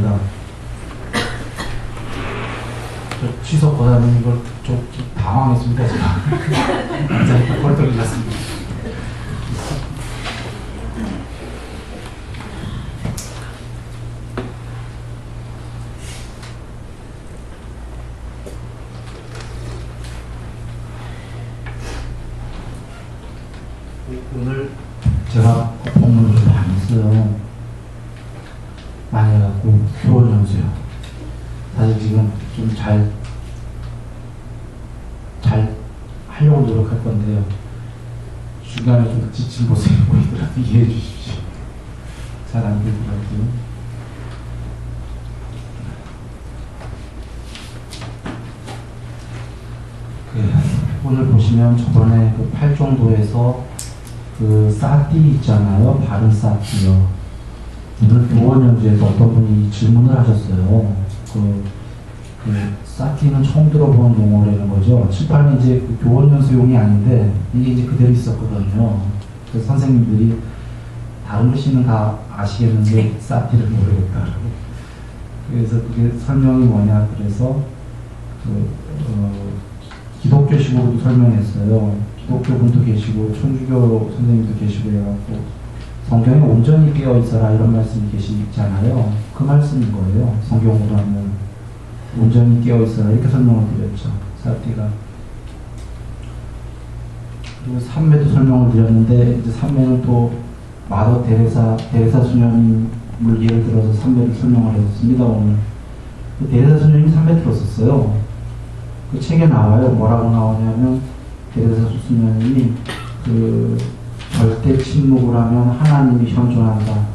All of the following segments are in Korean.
있습니다. 취석 보다는 이걸 좀 당황했습니다. 제가 굉장히 벌떡 일어났습니다. 오늘 제가 본문을 좀 많이 써요. 많이 해갖고 교원 연수요. 사실 지금 좀 잘 하려고 노력할 건데요. 중간에 좀 지친 모습이 보이더라도 이해해 주십시오. 잘 안 되더라고요. 오늘 보시면 저번에 그 8정도에서 그 사띠 있잖아요. 바른 사띠요. 오늘 교원 연주에서 어떤 분이 질문을 하셨어요. 그 사띠는 처음 들어보는 용어라는 거죠. 7, 8년 이제 그 교원 연수용이 아닌데 이게 이제 그대로 있었거든요. 그래서 선생님들이 다른 글씨는 다 아시겠는데 사띠를 모르겠다고. 그래서 그게 설명이 뭐냐 그래서 기독교식으로도 설명했어요. 기독교분도 계시고 천주교 선생님도 계시고 해갖고 성경에 온전히 깨어 있어라 이런 말씀이 계시잖아요. 그 말씀인 거예요. 성경으로 하면 온전히 깨어 있어라 이렇게 설명을 드렸죠. 사띠가. 그리고 삼매도 설명을 드렸는데 이제 삼매는 또 마더 데레사 수녀님을 예를 들어서 삼매를 설명을 했습니다. 오늘 그 데레사 수녀님이 삼매 들었었어요. 그 책에 나와요. 뭐라고 나오냐면 데레사 수녀님이 그 절대 침묵을 하면 하나님이 현존한다.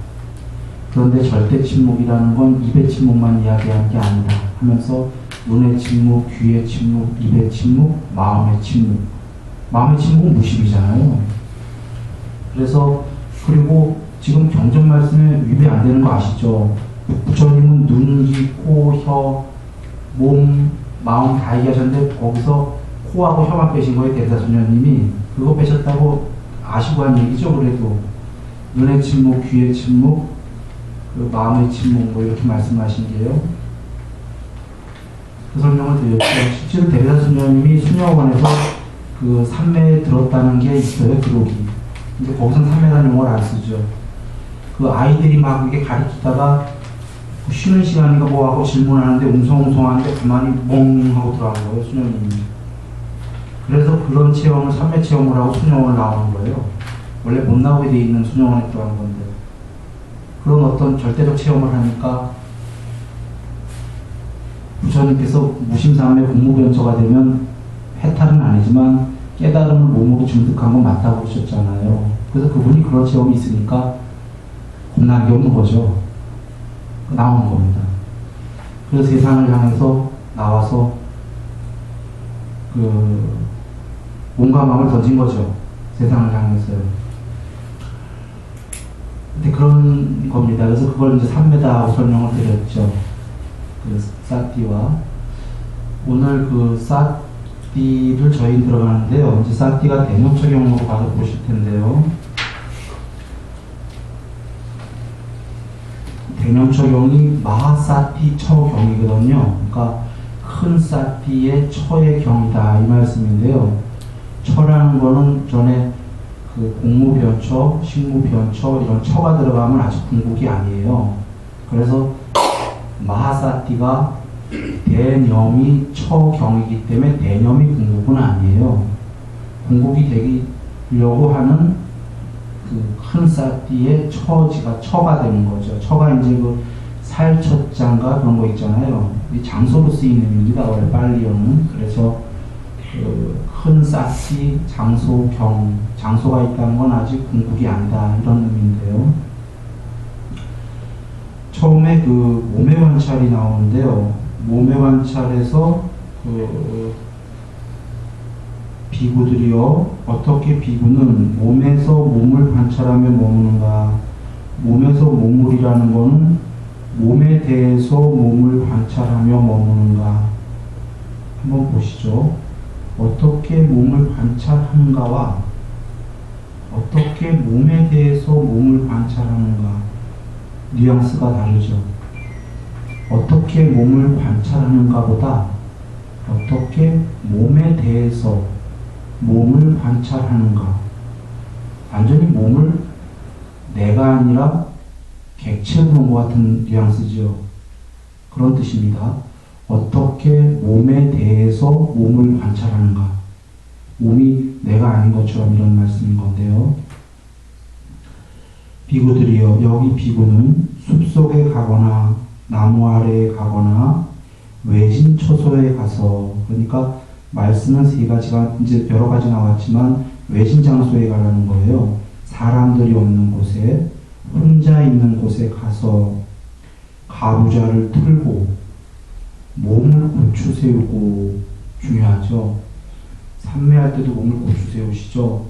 그런데 절대 침묵이라는 건 입의 침묵만 이야기하는 게 아니다 하면서 눈의 침묵, 귀의 침묵, 입의 침묵, 마음의 침묵. 마음의 침묵은 무심이잖아요. 그래서 그리고 지금 경전 말씀에 위배 안 되는 거 아시죠? 부처님은 눈, 귀, 코, 혀, 몸, 마음 다 얘기하셨는데 거기서 코하고 혀만 빼신 거예요. 대사수녀님이. 그거 빼셨다고 아시고 한 얘기죠. 그래도 눈의 침묵, 귀의 침묵, 그 마음의 침묵 뭐 이렇게 말씀하신 게요. 그 설명을 드렸죠. 실제로 대사수녀님이 수녀원에서 그 삼매에 들었다는 게 있어요. 기록이. 근데 거기서는 삼매라는 용어를 안 쓰죠. 그 아이들이 막 이게 가르치다가 쉬는 시간인가 뭐 하고 질문하는데 웅성웅성하는데 가만히 멍 하고 들어가는 거예요. 수녀님이. 그래서 그런 체험을 삼매 체험을 하고 수녀원을 나오는 거예요. 원래 못 나오게 돼 있는 수녀원에 들어간 건데 그런 어떤 절대적 체험을 하니까 부처님께서 무심삼매 공무변처가 되면 해탈은 아니지만 깨달음을 몸으로 증득한 건 맞다고 그러셨잖아요. 그래서 그분이 그런 체험이 있으니까 겁나는 게 없는 거죠. 나오는 겁니다. 그래서 세상을 향해서 나와서 몸과 마음을 던진 거죠. 세상을 향해서요. 근데 그런 겁니다. 그래서 그걸 이제 삼매다라고 설명을 드렸죠. 그 사띠와 오늘 그 사띠를 저희 들어가는데요. 이제 사띠가 대명처경으로 가서 보실 텐데요. 대명처경이 마하사띠 처경이거든요. 그러니까 큰 사띠의 처의 경이다 이 말씀인데요. 처라는 거는 전에 그 공무변처, 식무변처 이런 처가 들어가면 아직 궁극이 아니에요. 그래서 마하사띠가 대념이 처경이기 때문에 대념이 궁극은 아니에요. 궁극이 되려고 하는 그 큰 사띠의 처가 되는 거죠. 처가 이제 그 살처장가 그런 거 있잖아요. 이 장소로 쓰이는 의미입니다. 원래 빨리어는. 그래서 그 큰 사띠 장소경, 장소가 있다는 건 아직 궁극이 아니다 이런 의미인데요. 처음에 그 몸의 관찰이 나오는데요. 몸의 관찰에서 그 비구들이요. 어떻게 비구는 몸에서 몸을 관찰하며 머무는가. 몸에서 몸물이라는 것은 몸에 대해서 몸을 관찰하며 머무는가. 한번 보시죠. 어떻게 몸을 관찰하는가와 어떻게 몸에 대해서 몸을 관찰하는가. 뉘앙스가 다르죠. 어떻게 몸을 관찰하는가 보다 어떻게 몸에 대해서 몸을 관찰하는가. 완전히 몸을 내가 아니라 객체로 본 것 같은 뉘앙스죠. 그런 뜻입니다. 어떻게 몸에 대해서 몸을 관찰하는가. 몸이 내가 아닌 것처럼 이런 말씀인 건데요. 비구들이여, 여기 비구는 숲속에 가거나 나무 아래에 가거나 외진 처소에 가서, 그러니까 말씀은 세 가지가 이제 여러 가지 나왔지만 외진 장소에 가라는 거예요. 사람들이 없는 곳에, 혼자 있는 곳에 가서 가부좌를 틀고 몸을 고추 세우고. 중요하죠. 삼매할 때도 몸을 고추 세우시죠.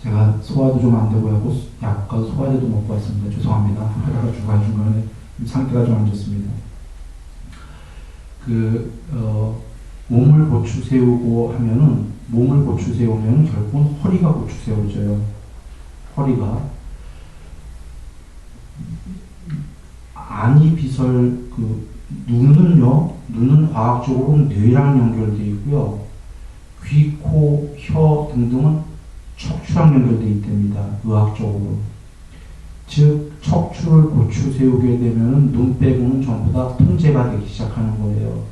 제가 소화도 좀 안 되고 하고 약간 소화제도 먹고 왔습니다. 죄송합니다. 그러다가 중간중간에 상태가 좀 안 좋습니다. 몸을 고추 세우고 하면은, 몸을 고추 세우면 결국은 허리가 고추 세워져요. 허리가. 안이 비설, 눈은 과학적으로 뇌랑 연결되어 있고요. 귀, 코, 혀 등등은 척추랑 연결되어 있답니다. 의학적으로. 즉, 척추를 고추 세우게 되면 눈 빼고는 전부 다 통제가 되기 시작하는 거예요.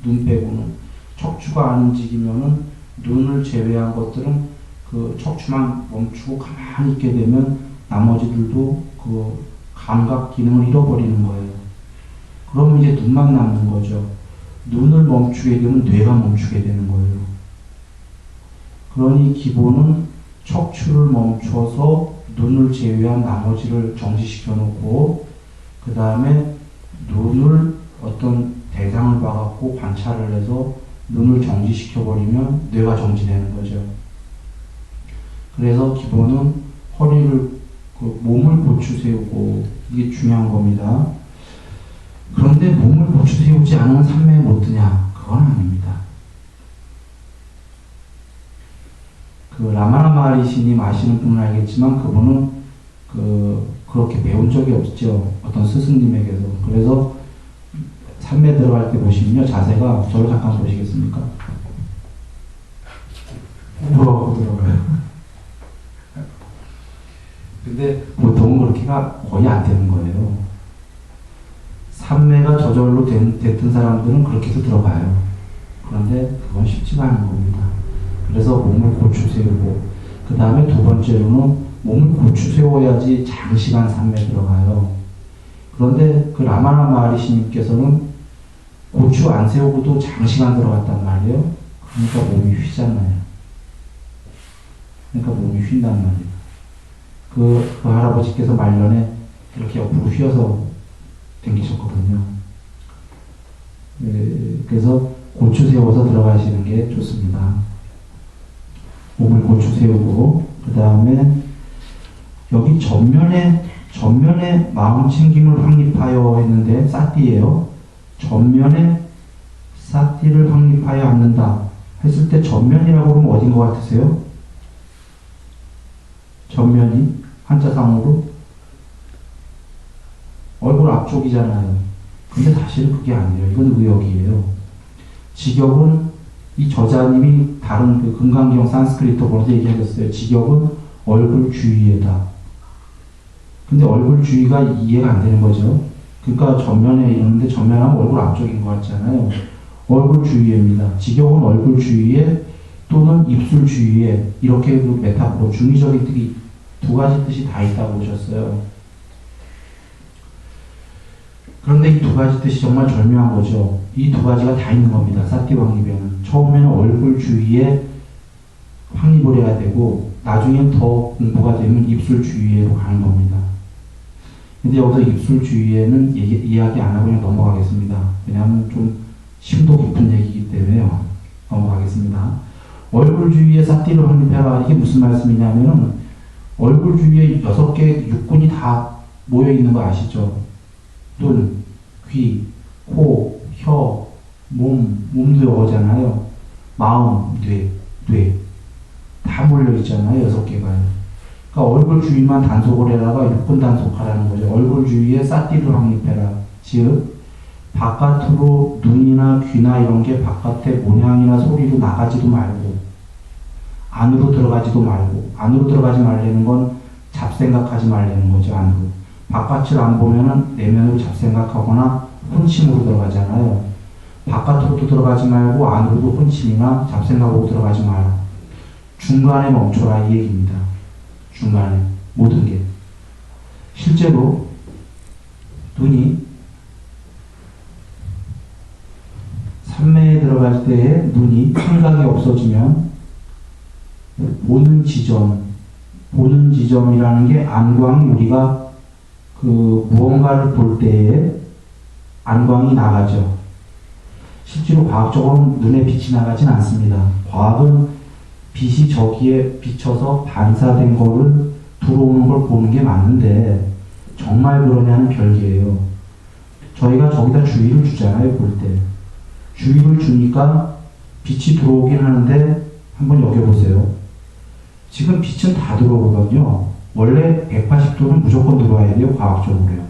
눈 빼고는. 척추가 안 움직이면은 눈을 제외한 것들은 그 척추만 멈추고 가만히 있게 되면 나머지들도 그 감각 기능을 잃어버리는 거예요. 그러면 이제 눈만 남는 거죠. 눈을 멈추게 되면 뇌가 멈추게 되는 거예요. 그러니 기본은 척추를 멈춰서 눈을 제외한 나머지를 정지시켜 놓고, 그 다음에 눈을 어떤 대상을 봐갖고 관찰을 해서 눈을 정지시켜 버리면 뇌가 정지되는 거죠. 그래서 기본은 허리를, 몸을 고추 세우고, 이게 중요한 겁니다. 그런데 몸을 고추 세우지 않으면 삼매에 못 드냐? 그건 아닙니다. 라마나 마하리시님 아시는 분은 알겠지만 그분은 그렇게 배운 적이 없죠. 어떤 스승님에게서. 그래서 삼매 들어갈 때 보시면요, 자세가, 저를 잠깐 보시겠습니까? 누워갖고 들어가요. 근데 보통은 그렇게가 거의 안 되는 거예요. 삼매가 저절로 됐던 사람들은 그렇게 해서 들어가요. 그런데 그건 쉽지가 않은 겁니다. 그래서 몸을 고추 세우고, 그 다음에 두 번째로는 몸을 고추 세워야지 장시간 삼매 들어가요. 그런데 라마나 마하리시님께서는 고추 안 세우고도 장시간 들어갔단 말이에요. 그러니까 몸이 휘잖아요. 그러니까 몸이 휜단 말이에요. 그 할아버지께서 말년에 이렇게 옆으로 휘어서 댕기셨거든요. 그래서 고추 세워서 들어가시는 게 좋습니다. 몸을 고추 세우고, 그 다음에 여기 전면에 마음 챙김을 확립하여 했는데 사띠예요. 전면에 사띠를 확립하여 앉는다 했을 때 전면이라고 그러면 어딘 것 같으세요? 전면이 한자상으로 얼굴 앞쪽이잖아요. 근데 사실은 그게 아니에요. 이건 의역이에요. 직역은 이 저자님이 다른 금강경 산스크리트 본에서 얘기하셨어요. 직역은 얼굴 주위에다. 근데 얼굴 주위가 이해가 안 되는 거죠. 그러니까 전면에 있는데 전면하면 얼굴 앞쪽인 것 같잖아요. 얼굴 주위에입니다. 직역은 얼굴 주위에 또는 입술 주위에, 이렇게 메타포로 중의적인 뜻이 두 가지 뜻이 다 있다고 보셨어요. 그런데 이 두 가지 뜻이 정말 절묘한 거죠. 이 두 가지가 다 있는 겁니다. 사띠 확립에는. 처음에는 얼굴 주위에 확립을 해야 되고, 나중엔 더 공부가 되면 입술 주위에로 가는 겁니다. 근데 여기서 입술 주위에는 이야기 안 하고 그냥 넘어가겠습니다. 왜냐하면 좀 심도 깊은 얘기이기 때문에요. 넘어가겠습니다. 얼굴 주위에 사띠를 확립해라. 이게 무슨 말씀이냐면은, 얼굴 주위에 6개 육군이 다 모여 있는 거 아시죠? 눈, 귀, 코, 혀, 몸도 요거잖아요. 마음, 뇌 다 몰려 있잖아요. 6개가요. 그러니까 얼굴 주위만 단속을 해다가 육군 단속하라는 거죠. 얼굴 주위에 쌀띠를 확립해라. 즉 바깥으로 눈이나 귀나 이런 게 바깥에 모양이나 소리로 나가지도 말고 안으로 들어가지도 말고, 안으로 들어가지 말라는 건 잡생각하지 말라는 거죠. 안으로. 바깥을 안 보면은 내면으로 잡생각하거나 혼침으로 들어가잖아요. 바깥으로도 들어가지 말고 안으로도 혼침이나 잡생각으로 들어가지 마라. 중간에 멈춰라 이 얘기입니다. 중간에 모든 게. 실제로 눈이 삼매에 들어갈 때에 눈이 생각이 없어지면 보는 지점이라는 게 안광이 우리가 무언가를 볼 때에 안광이 나가죠. 실제로 과학적으로는 눈에 빛이 나가진 않습니다. 과학은 빛이 저기에 비쳐서 반사된 거를 들어오는 걸 보는 게 맞는데 정말 그러냐는 별개예요. 저희가 저기다 주의를 주잖아요, 볼 때. 주의를 주니까 빛이 들어오긴 하는데 한번 여겨보세요. 지금 빛은 다 들어오거든요. 원래 180도는 무조건 들어와야 돼요, 과학적으로요.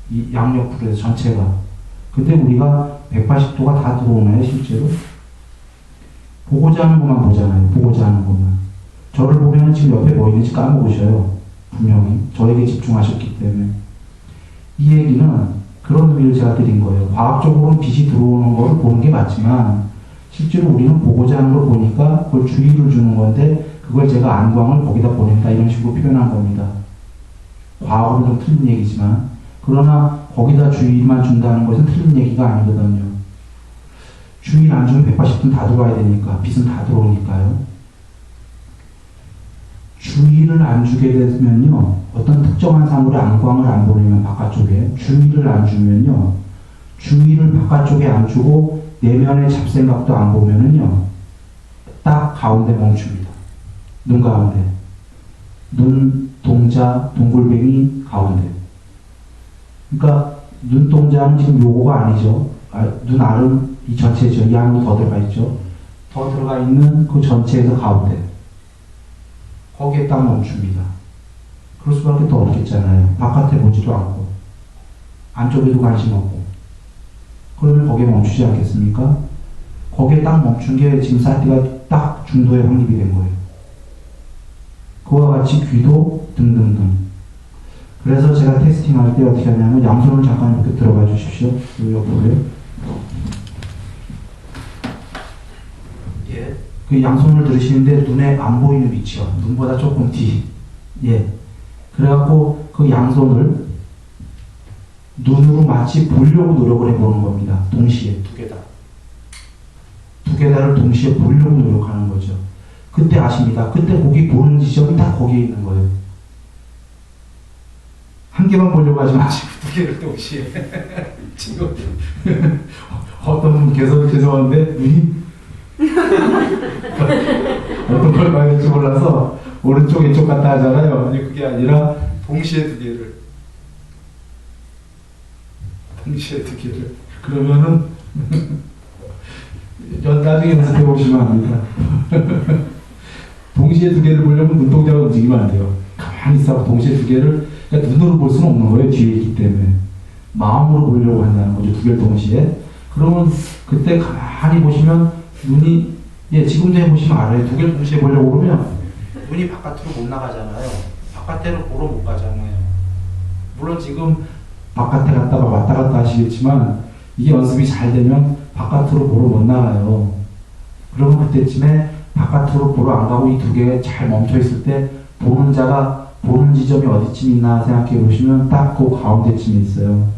이 양옆으로 해서 전체가. 근데 우리가 180도가 다 들어오나요, 실제로? 보고자 하는 것만 보잖아요. 보고자 하는 것만. 저를 보면 지금 옆에 뭐 있는지 까먹으셔요. 분명히. 저에게 집중하셨기 때문에. 이 얘기는 그런 의미를 제가 드린 거예요. 과학적으로는 빛이 들어오는 걸 보는 게 맞지만 실제로 우리는 보고자 하는 걸 보니까 그걸 주의를 주는 건데 그걸 제가 안광을 거기다 보낸다 이런 식으로 표현한 겁니다. 과학으로는 좀 틀린 얘기지만 그러나 거기다 주의만 준다는 것은 틀린 얘기가 아니거든요. 주의를 안 주면 180도는 다 들어와야 되니까 빛은 다 들어오니까요. 주의를 안 주게 되면요, 어떤 특정한 사물의 안광을 안 보내면 바깥쪽에 주의를 안 주면요, 주의를 바깥쪽에 안 주고 내면의 잡생각도 안 보면은요, 딱 가운데 멈춥니다. 눈 가운데, 눈동자, 동글뱅이 가운데. 그러니까 눈동자는 지금 요거가 아니죠. 눈 알은 이 전체죠. 이 안으로 더 들어가 있죠. 더 들어가 있는 그 전체에서 가운데. 거기에 딱 멈춥니다. 그럴 수밖에 더 없겠잖아요. 바깥에 보지도 않고 안쪽에도 관심 없고 그러면 거기에 멈추지 않겠습니까? 거기에 딱 멈춘 게 지금 사티가 딱 중도에 확립이 된 거예요. 그와 같이 귀도 등등등. 그래서 제가 테스팅할 때 어떻게 하냐면 양손을 잠깐 이렇게 들어가 주십시오. 옆으로요. 예. 그 양손을 들으시는데 눈에 안 보이는 위치요. 눈보다 조금 뒤. 예. 그래갖고 그 양손을 눈으로 마치 보려고 노력을 해보는 겁니다. 동시에 두 개 다. 두 개 다를 동시에 보려고 노력하는 거죠. 그때 아십니다. 그때 거기 보는 지점이 다 거기에 있는 거예요. 한 개만 보려고 하지 마시고 두 개를 동시에. 지금 어떤 분께서 죄송한데 눈이 어떤 걸 봐야 될지 몰라서 오른쪽 왼쪽 갔다 하잖아요. 아니 그게 아니라 동시에 두 개를 그러면은 나중에 연습해 보시면 압니다. 동시에 두 개를 보려면 눈동자가 움직이면 안 돼요. 가만히 있어 동시에 두 개를 그러니까 눈으로 볼 수는 없는 거예요. 뒤에 있기 때문에 마음으로 보려고 한다는 거죠. 두 개를 동시에. 그러면 그때 가만히 보시면 눈이 지금도 해보시면 알아요. 두 개를 동시에 보려고 그러면 눈이 바깥으로 못 나가잖아요. 바깥에로 보러 못 가잖아요. 물론 지금 바깥에 갔다가 왔다 갔다 하시겠지만 이게 연습이 잘 되면 바깥으로 보러 못 나가요. 그러면 그때쯤에 바깥으로 보러 안 가고 이 두 개 잘 멈춰 있을 때 보는 자가 보는 지점이 어디쯤 있나 생각해 보시면 딱 그 가운데쯤에 있어요.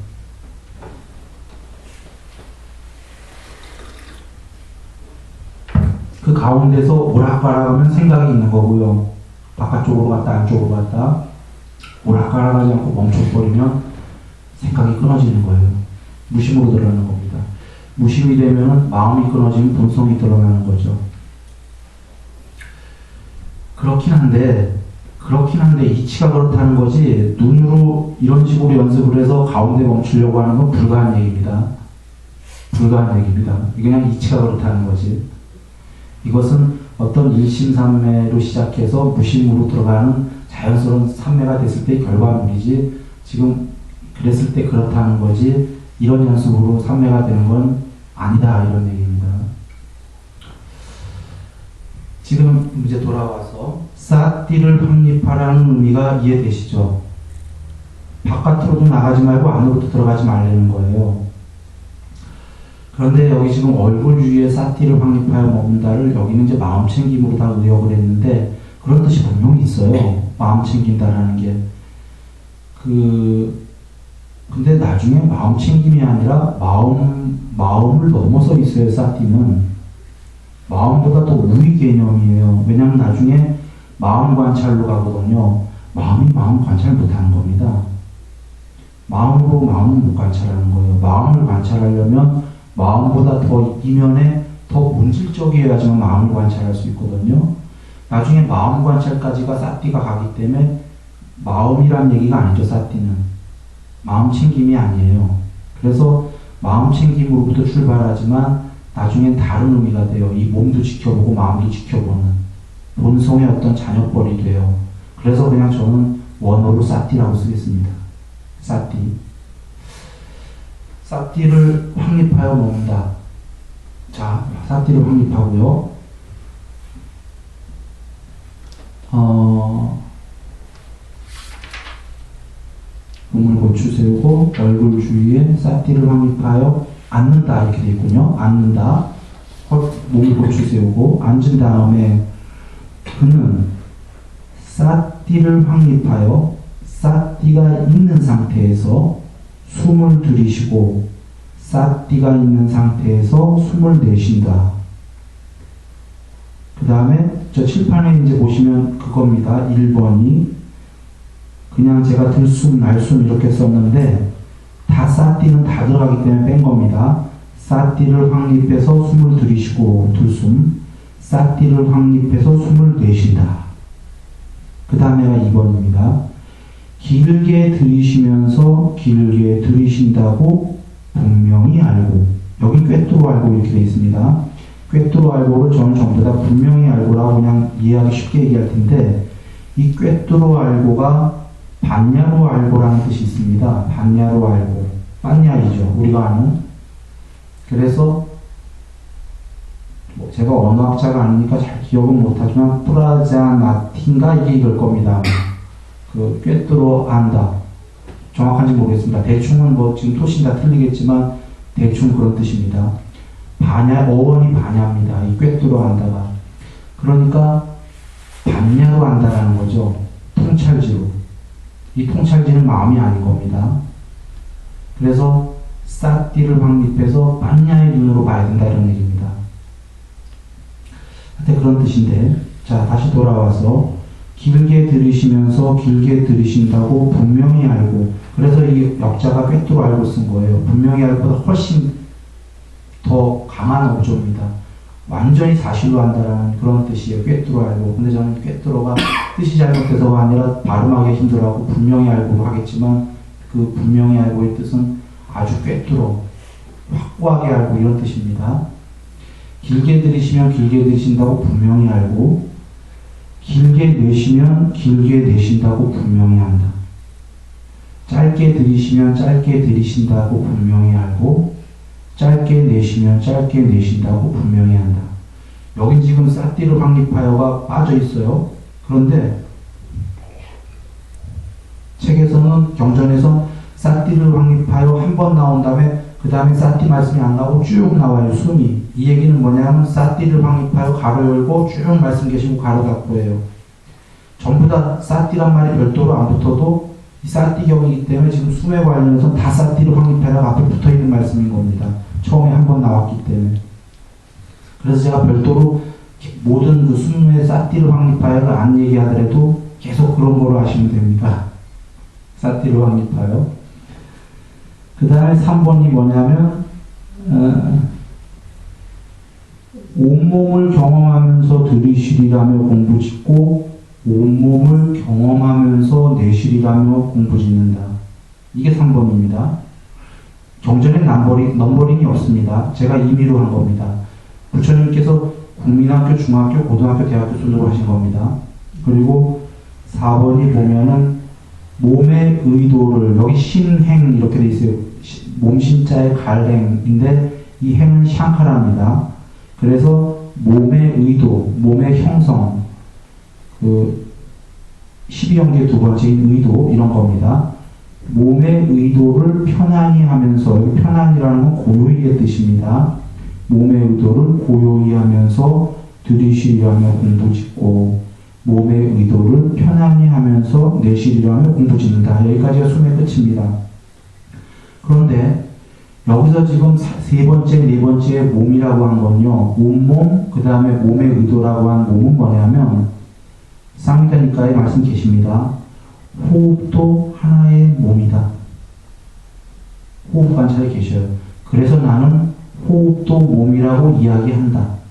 그 가운데서 오락가락하면 생각이 있는 거고요. 바깥쪽으로 갔다 안쪽으로 갔다 오락가락하지 않고 멈춰버리면 생각이 끊어지는 거예요. 무심으로 들어가는 겁니다. 무심이 되면 마음이 끊어지면 본성이 들어가는 거죠. 그렇긴 한데 이치가 그렇다는 거지 눈으로 이런 식으로 연습을 해서 가운데 멈추려고 하는 건 불가한 얘기입니다. 불가한 얘기입니다. 이게 그냥 이치가 그렇다는 거지. 이것은 어떤 일심삼매로 시작해서 무심으로 들어가는 자연스러운 산매가 됐을 때 결과물이지, 지금 그랬을 때 그렇다는 거지 이런 연습으로 산매가 되는 건 아니다, 이런 얘기입니다. 지금 이제 돌아와서 사띠를 확립하라는 의미가 이해되시죠? 바깥으로도 나가지 말고 안으로도 들어가지 말라는 거예요. 그런데 여기 지금 얼굴 주위에 사띠를 확립하여 먹는다를 여기는 이제 마음 챙김으로 다 의역을 했는데, 그런 뜻이 분명히 있어요. 마음 챙긴다라는 게. 근데 나중에 마음 챙김이 아니라 마음을 넘어서 있어요, 사띠는. 마음보다 더 우위 개념이에요. 왜냐하면 나중에 마음 관찰로 가거든요. 마음이 마음 관찰 못하는 겁니다. 마음으로 마음을 못 관찰하는 거예요. 마음을 관찰하려면 마음보다 더 이면에 더 본질적이어야지만 마음을 관찰할 수 있거든요. 나중에 마음 관찰까지가 사띠가 가기 때문에 마음이란 얘기가 아니죠, 사띠는. 마음 챙김이 아니에요. 그래서 마음 챙김으로부터 출발하지만 나중엔 다른 의미가 돼요. 이 몸도 지켜보고 마음도 지켜보는 본성의 어떤 자녀뻘이 돼요. 그래서 그냥 저는 원어로 사띠라고 쓰겠습니다. 사띠. 사띠를 확립하여 먹는다. 자, 사띠를 확립하고요. 몸을 고추 세우고 얼굴 주위에 사띠를 확립하여 앉는다, 이렇게 되어 있군요. 앉는다. 몸을 고추 세우고 앉은 다음에 그는 사띠를 확립하여 사띠가 있는 상태에서 숨을 들이쉬고 사띠가 있는 상태에서 숨을 내쉰다. 그 다음에 저 칠판에 이제 보시면 그겁니다. 1번이 그냥 제가 들숨, 날숨 이렇게 썼는데 다 사띠는 다 들어가기 때문에 뺀 겁니다. 사띠를 확립해서 숨을 들이쉬고 들숨, 사띠를 확립해서 숨을 내쉰다. 그 다음에가 2번입니다. 길게 들이쉬면서 길게 들이쉰다고 분명히 알고, 여기 꿰뚫어 알고 이렇게 되어 있습니다. 꿰뚫어 알고를 저는 전부 다 분명히 알고라고 그냥 이해하기 쉽게 얘기할 텐데, 이 꿰뚫어 알고가 반야로 알고라는 뜻이 있습니다. 반야로 알고, 반야이죠, 우리가 아는. 그래서 제가 언어학자가 아니니까 잘 기억은 못하지만 프라자나틴가 이게 이럴 겁니다. 그 꿰뚫어 안다, 정확한지 모르겠습니다. 대충은 뭐 지금 토신 다 틀리겠지만 대충 그런 뜻입니다. 반야, 어원이 반야입니다. 이 꿰뚫어 안다가. 그러니까 반야로 안다라는 거죠. 통찰지로. 이 통찰지는 마음이 아닌 겁니다. 그래서 사띠를 확립해서 반야의 눈으로 봐야 된다, 이런 얘기입니다. 하여튼 그런 뜻인데, 자, 다시 돌아와서 길게 들이쉬면서 길게 들이쉰다고 분명히 알고, 그래서 이 역자가 꿰뚫어 알고 쓴 거예요. 분명히 알고보다 훨씬 더 강한 어조입니다. 완전히 사실로 한다라는 그런 뜻이에요. 꿰뚫어 알고. 근데 저는 꿰뚫어가 뜻이 잘못돼서가 아니라 발음하기 힘들어하고 분명히 알고로 하겠지만, 그 분명히 알고의 뜻은 아주 꿰뚫어, 확고하게 알고, 이런 뜻입니다. 길게 들이쉬면 길게 들이쉰다고 분명히 알고, 길게 내쉬면 길게 내쉰다고 분명히 한다. 짧게 들이쉬면 짧게 들이쉰다고 분명히 알고, 짧게 내쉬면 짧게 내쉰다고 분명히 한다. 여긴 지금 사띠를 확립하여가 빠져 있어요. 그런데 책에서는, 경전에서 사띠를 확립하여 한 번 나온 다음에 그 다음에 사띠 말씀이 안 나오고 쭉 나와요, 숨이. 이 얘기는 뭐냐면 사띠를 확립하여 가로 열고 쭉 말씀 계시고 가로 닫고 해요. 전부 다 사띠란 말이 별도로 안 붙어도 이 사띠경이기 때문에 지금 숨에 관련해서 다 사띠를 확립하여 앞에 붙어있는 말씀인 겁니다. 처음에 한 번 나왔기 때문에. 그래서 제가 별도로 모든 그 숨의 사띠를 확립하여를 안 얘기하더라도 계속 그런 거로 하시면 됩니다. 사띠를 확립하여. 그 다음에 3번이 뭐냐면 온몸을 경험하면서 들이쉬리라며 공부짓고 온몸을 경험하면서 내쉬리라며 공부짓는다. 이게 3번입니다. 경전에 넘버링이 없습니다. 제가 임의로 한 겁니다. 부처님께서 국민학교, 중학교, 고등학교, 대학교 순으로 하신 겁니다. 그리고 4번이 보면은 몸의 의도를, 여기 신행 이렇게 돼 있어요. 몸신자의 갈행인데 이 행은 샹카라입니다. 그래서 몸의 의도, 몸의 형성, 그 12형제 두 번째인 의도, 이런 겁니다. 몸의 의도를 편안히 하면서, 여기 편안이라는 건 고요히의 뜻입니다. 몸의 의도를 고요히 하면서 들이쉬려 하며 공부짓고, 몸의 의도를 편안히 하면서 내쉬려 하며 공부짓는다. 여기까지가 숨의 끝입니다. 그런데 여기서 지금 세 번째, 네 번째 몸이라고 한 건요, 온몸, 그 다음에 몸의 의도라고 한 몸은 뭐냐면, 쌍미다니까에 말씀 계십니다. 호흡도 하나의 몸이다. 호흡 관찰에 계셔요. 그래서 나는 호흡도 몸이라고 이야기한다.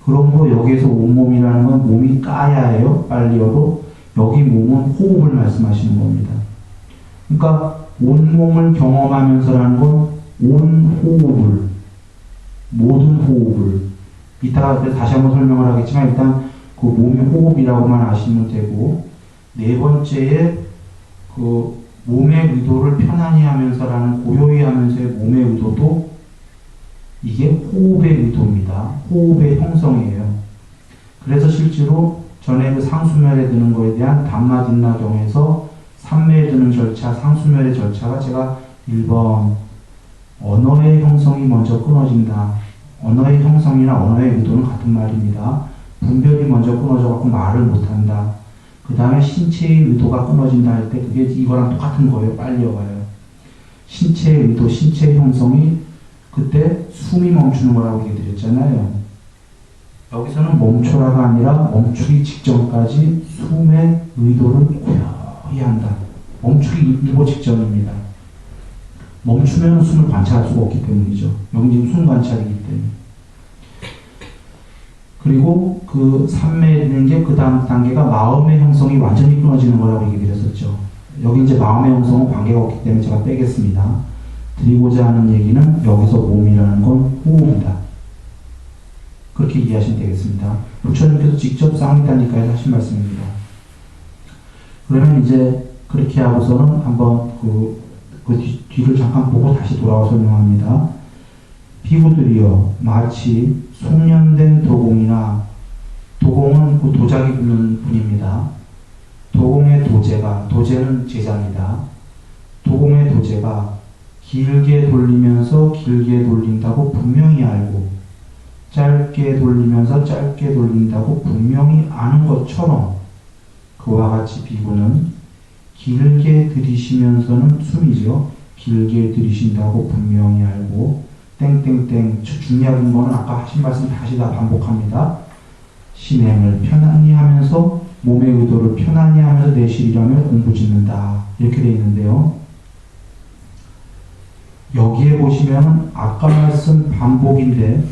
그러므로 여기에서 온몸이라는 건 몸이 까야예요. 빨리어도. 여기 몸은 호흡을 말씀하시는 겁니다. 그러니까 온몸을 경험하면서라는 건 온 호흡을, 모든 호흡을, 이따가 다시 한번 설명을 하겠지만 일단 그 몸의 호흡이라고만 아시면 되고, 네 번째에 그 몸의 의도를 편안히 하면서라는 고요히 하면서의 몸의 의도도 이게 호흡의 의도입니다. 호흡의 형성이에요. 그래서 실제로 전에 그 상수멸에 드는 거에 대한 담마딘나경에서 삼매에 드는 절차, 상수멸의 절차가 제가 1번 언어의 형성이 먼저 끊어진다. 언어의 형성이나 언어의 의도는 같은 말입니다. 분별이 먼저 끊어져갖고 말을 못한다. 그 다음에 신체의 의도가 끊어진다 할 때 그게 이거랑 똑같은 거예요. 빨리 여가요. 신체의 의도, 신체의 형성이 그때 숨이 멈추는 거라고 얘기 드렸잖아요. 여기서는 멈춰라가 아니라 멈추기 직전까지 숨의 의도를 고요히 한다. 멈추기 일보 직전입니다. 멈추면 숨을 관찰할 수가 없기 때문이죠. 여기 지금 숨 관찰이기 때문에. 그리고 그 삼매에 드는 게 그 다음 단계가 마음의 형성이 완전히 끊어지는 거라고 얘기 드렸었죠. 여기 이제 마음의 형성은 관계가 없기 때문에 제가 빼겠습니다. 드리고자 하는 얘기는 여기서 몸이라는 건 호흡이다. 그렇게 이해하시면 되겠습니다. 부처님께서 직접 쌍미단니까에 하신 말씀입니다. 그러면 이제 그렇게 하고서는 한번 그 뒤를 잠깐 보고 다시 돌아와 설명합니다. 비구들이여 마치 숙련된 도공이나, 도공은 그 도자기 굽는 분입니다. 도공의 도제가, 도제는 제자입니다. 도공의 도제가 길게 돌리면서 길게 돌린다고 분명히 알고, 짧게 돌리면서 짧게 돌린다고 분명히 아는 것처럼, 그와 같이 비구는 길게 들이쉬면서는 숨이죠. 길게 들이쉰다고 분명히 알고, 땡땡땡, 중요한 거는 아까 하신 말씀 다시 다 반복합니다. 신행을 편안히 하면서 몸의 의도를 편안히 하면서 내쉬려면 공부 짓는다. 이렇게 되어 있는데요. 여기에 보시면 아까 말씀 반복인데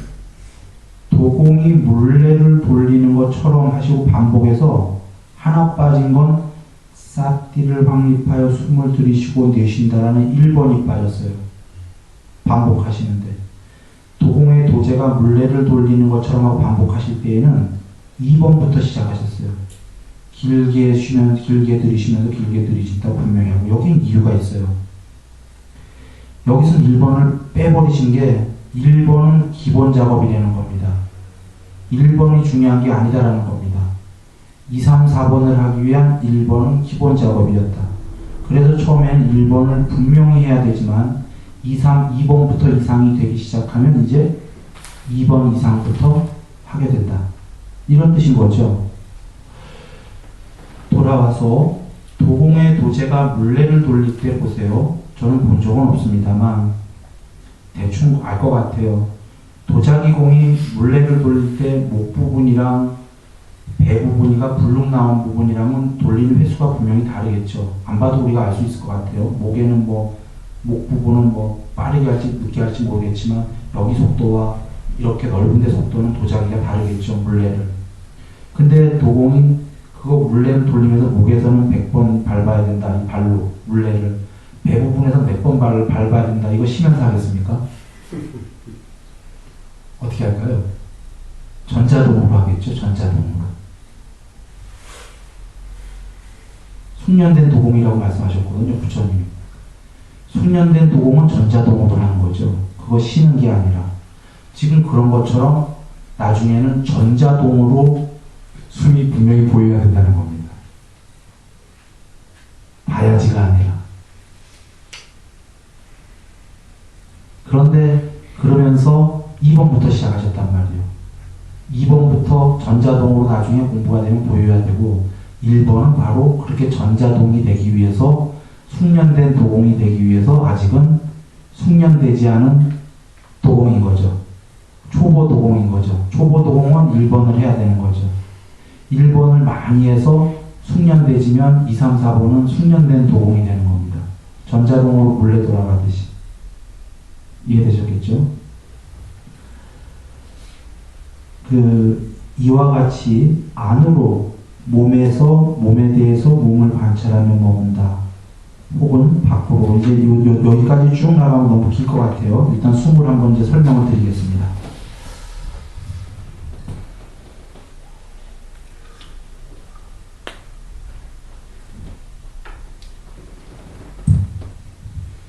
도공이 물레를 돌리는 것처럼 하시고 반복해서 하나 빠진 건 싹디를 확립하여 숨을 들이쉬고 내쉰다라는 1번이 빠졌어요. 반복하시는데 도공의 도제가 물레를 돌리는 것처럼 하고 반복하실 때에는 2번부터 시작하셨어요. 길게 쉬면서 길게 들이쉬면서 길게 들이쉰다 분명히 하고, 여긴 이유가 있어요. 여기서 1번을 빼버리신 게 1번은 기본 작업이 되는 겁니다. 1번이 중요한 게 아니다라는 겁니다. 2, 3, 4번을 하기 위한 1번은 기본 작업이었다. 그래서 처음에는 1번을 분명히 해야 되지만 2, 3, 2번부터 이상이 되기 시작하면 이제 2번 이상부터 하게 된다. 이런 뜻인 거죠. 돌아와서 도공의 도제가 물레를 돌릴 때 보세요. 저는 본 적은 없습니다만 대충 알 것 같아요. 도자기 공이 물레를 돌릴 때 목 부분이랑 배 부분이가 불룩 나온 부분이랑은 돌리는 횟수가 분명히 다르겠죠. 안 봐도 우리가 알 수 있을 것 같아요. 목에는 목 부분은 빠르게 할지 늦게 할지 모르겠지만 여기 속도와 이렇게 넓은 데 속도는 도자기가 다르겠죠. 물레를. 근데 도공이 그거 물레를 돌리면서 목에서는 100번 밟아야 된다. 이 발로 물레를. 배 부분에서 몇 번 밟아야 된다. 이거 쉬면서 하겠습니까? 어떻게 할까요? 전자동으로 하겠죠. 전자동으로. 숙련된 도공이라고 말씀하셨거든요, 부처님이. 숙련된 도공은 전자도공을 하는 거죠. 그거 쉬는 게 아니라. 지금 그런 것처럼 나중에는 전자동으로 숨이 분명히 보여야 된다는 겁니다. 봐야지가 아니라. 그런데 그러면서 2번부터 시작하셨단 말이에요. 2번부터 전자동으로 나중에 공부가 되면 보여야 되고 1번은 바로 그렇게 전자동이 되기 위해서 숙련된 도공이 되기 위해서 아직은 숙련되지 않은 도공인 거죠. 초보 도공인 거죠. 초보 도공은 1번을 해야 되는 거죠. 1번을 많이 해서 숙련되지면 2, 3, 4번은 숙련된 도공이 되는 겁니다. 전자동으로 몰래 돌아가듯이. 이해되셨겠죠? 이와 같이 안으로 몸에 대해서 몸을 관찰하며 먹는다. 혹은 밖으로. 이제 여기까지 쭉 나가면 너무 길 것 같아요. 일단 숨을 한번 이제 설명을 드리겠습니다.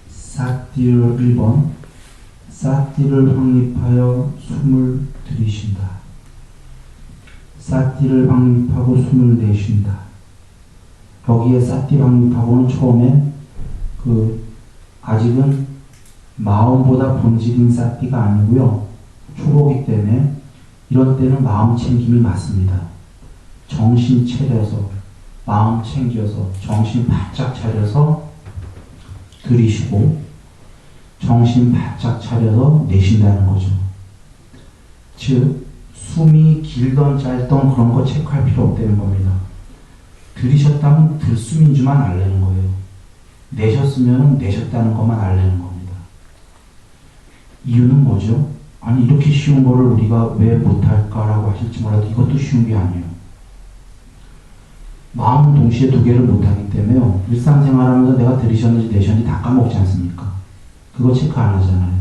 사띠를 1번. 사띠를 확립하여 숨을 들이쉰다. 사띠를 확립하고 숨을 내쉰다. 여기에 사띠 확립하고는 처음에 아직은 마음보다 본질인 사띠가 아니고요. 초보기 때문에 이런 때는 마음 챙김이 맞습니다. 정신 차려서, 마음 챙겨서, 정신 바짝 차려서 들이쉬고 정신 바짝 차려서 내쉰다는 거죠. 즉 숨이 길던 짧던 그런 거 체크할 필요 없다는 겁니다. 들이셨다면 들숨인 줄만 알려는 거예요. 내셨으면 내셨다는 것만 알려는 겁니다. 이유는 뭐죠? 아니 이렇게 쉬운 거를 우리가 왜 못할까라고 하실지 몰라도 이것도 쉬운 게 아니에요. 마음은 동시에 두 개를 못하기 때문에요. 일상생활하면서 내가 들이셨는지 내셨는지 다 까먹지 않습니까? 그거 체크 안 하잖아요.